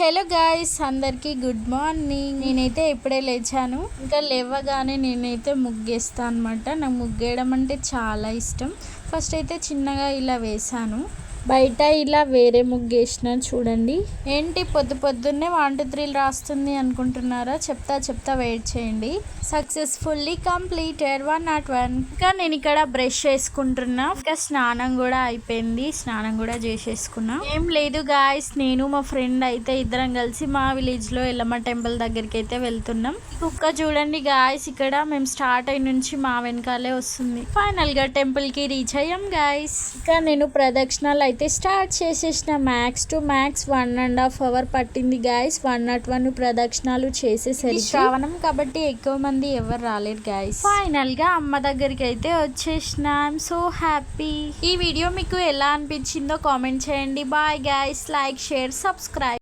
Hello guys, అందరికీ good morning. నేనైతే ఇప్పుడే లేచాను. ఇంకా లేవగానే నేనైతే ముగ్గేస్తాను అనమాట. నాకు ముగ్గేయడం అంటే చాలా ఇష్టం. ఫస్ట్ అయితే చిన్నగా ఇలా వేసాను. బయట ఇలా వేరే ముగ్గేసిన చూడండి. ఏంటి పొద్దున్నే 1 2 3 రాస్తుంది అనుకుంటున్నారా? చెప్తా వెయిట్ చేయండి. Successfully completed 101. ఇంకా నేను ఇక్కడ బ్రష్ చేసుకుంటున్నా. ఇంకా స్నానం కూడా అయిపోయింది. స్నానం కూడా చేసేసుకున్నా. ఏం లేదు గాయస్, నేను మా ఫ్రెండ్ అయితే ఇద్దరం కలిసి మా విలేజ్ లో ఎల్లమ్మ టెంపుల్ దగ్గరికి అయితే వెళ్తున్నాం. కుక్క చూడండి గాయస్, ఇక్కడ మేము స్టార్ట్ అయిన నుంచి మా వెనకాలే వస్తుంది. ఫైనల్ గా టెంపుల్ కి రీచ్ అయ్యాం గాయస్. ఇంకా నేను ప్రదక్షిణాలు అయితే స్టార్ట్ చేసేసిన. మ్యాక్స్ టు మ్యాక్స్ 1.5 hours పట్టింది గాయస్. 101 ప్రదక్షిణాలు చేసేసరికి శ్రావణం కాబట్టి ఎక్కువ మంది ఎవరు రాలేరు గాయస్. ఫైనల్ గా అమ్మ దగ్గరికి అయితే వచ్చేసిన. I'm so happy. ఈ వీడియో మీకు ఎలా అనిపించిందో కామెంట్ చేయండి. Bye guys, like, share, subscribe.